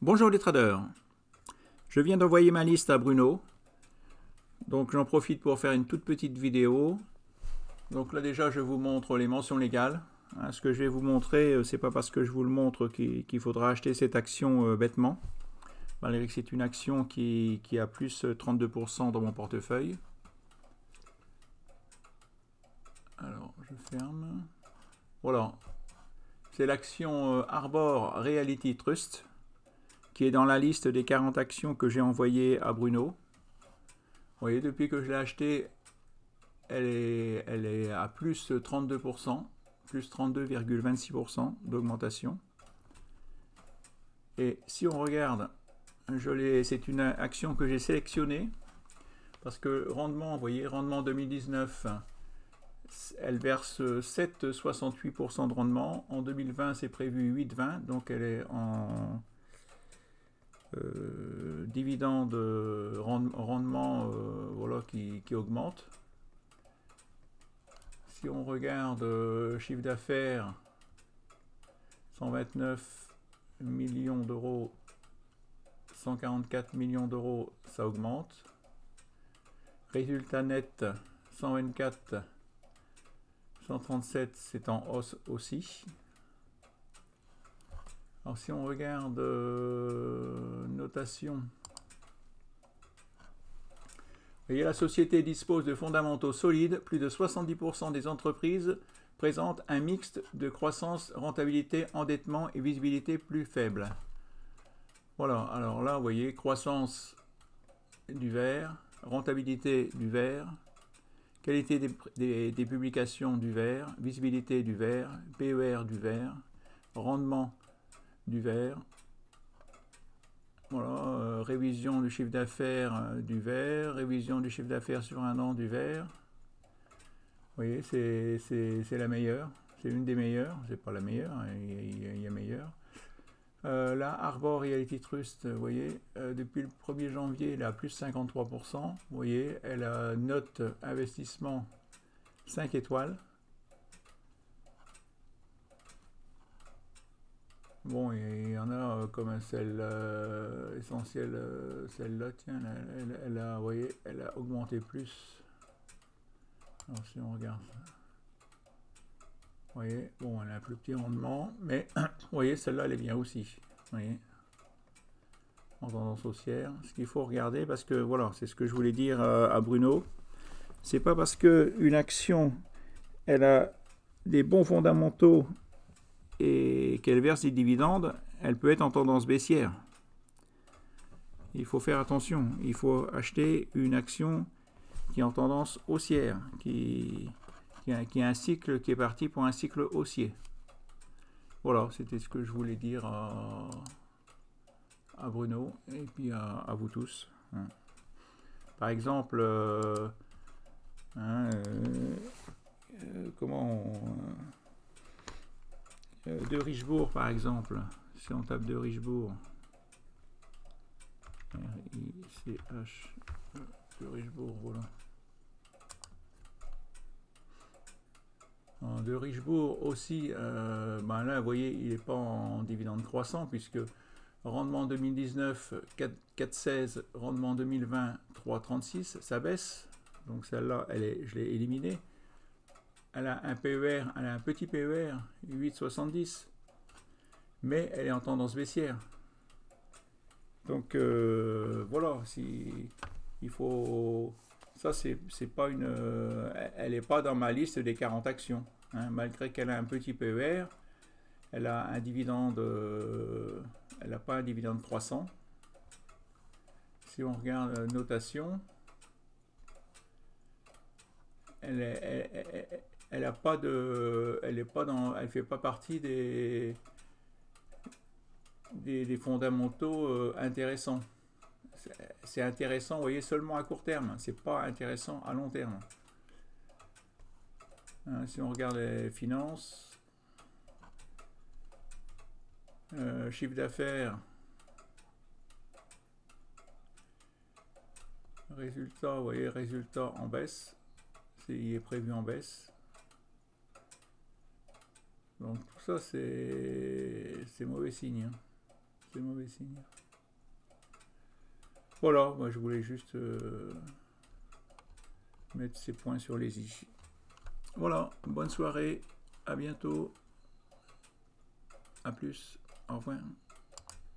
Bonjour les traders, je viens d'envoyer ma liste à Bruno, donc j'en profite pour faire une toute petite vidéo. Donc là déjà je vous montre les mentions légales. Ce que je vais vous montrer, c'est pas parce que je vous le montre qu'il faudra acheter cette action bêtement, malgré que c'est une action qui a plus 32% dans mon portefeuille. Alors je ferme. Voilà, c'est l'action Arbor Reality Trust, qui est dans la liste des 40 actions que j'ai envoyées à Bruno. Vous voyez, depuis que je l'ai acheté, elle est à plus 32%, plus 32,26% d'augmentation. Et si on regarde, c'est une action que j'ai sélectionnée parce que rendement, vous voyez, rendement 2019, elle verse 7,68% de rendement. En 2020, c'est prévu 8,20, donc elle est en dividende rendement voilà, qui augmente. Si on regarde chiffre d'affaires, 129 millions d'euros, 144 millions d'euros, ça augmente. Résultat net, 124, 137, c'est en hausse aussi. Alors si on regarde notation, vous voyez, la société dispose de fondamentaux solides. Plus de 70% des entreprises présentent un mixte de croissance, rentabilité, endettement et visibilité plus faible. Voilà, alors là, vous voyez, croissance du vert, rentabilité du vert, qualité des publications du vert, visibilité du vert, PER du vert, rendement du vert, voilà, révision du chiffre d'affaires du vert, révision du chiffre d'affaires sur un an du vert. Vous voyez, c'est la meilleure, c'est une des meilleures, c'est pas la meilleure, il y a meilleure. Là, Arbor Reality Trust, vous voyez, depuis le 1er janvier, elle a plus 53%. Vous voyez, elle a note investissement 5 étoiles. Bon, il y en a comme celle essentielle, celle-là, tiens, vous voyez, elle a augmenté plus. Alors si on regarde ça, vous voyez, bon, elle a un plus petit rendement, mais vous voyez, celle-là, elle est bien aussi. Vous voyez, en tendance haussière. Ce qu'il faut regarder, parce que voilà, c'est ce que je voulais dire à Bruno. C'est pas parce que une action, elle a des bons fondamentaux et qu'elle verse des dividendes, elle peut être en tendance baissière. Il faut faire attention. Il faut acheter une action qui est en tendance haussière, qui a un cycle qui est parti pour un cycle haussier. Voilà, c'était ce que je voulais dire à Bruno et puis à vous tous. Par exemple, de Richebourg, par exemple, si on tape de Richebourg, R-I-C-H, de Richebourg, voilà. De Richebourg aussi, ben là, vous voyez, il n'est pas en dividende croissant, puisque rendement 2019, 4,16, rendement 2020, 3,36, ça baisse. Donc celle-là, je l'ai éliminée. Elle a un PER, elle a un petit PER, 8,70, mais elle est en tendance baissière. Donc voilà, si il faut, ça c'est pas une, elle n'est pas dans ma liste des 40 actions, hein, malgré qu'elle a un petit PER, elle a un dividende, elle n'a pas un dividende croissant. Si on regarde la notation, elle a pas de, elle est pas dans, elle fait pas partie des fondamentaux intéressants. C'est intéressant, vous voyez, seulement à court terme. C'est pas intéressant à long terme. Hein, si on regarde les finances, chiffre d'affaires, résultat, vous voyez, résultat en baisse. Il est prévu en baisse. Donc tout ça, c'est mauvais signe. Hein. c'est mauvais signe. Voilà, moi je voulais juste mettre ces points sur les i. Voilà, bonne soirée, à bientôt, à plus, au revoir.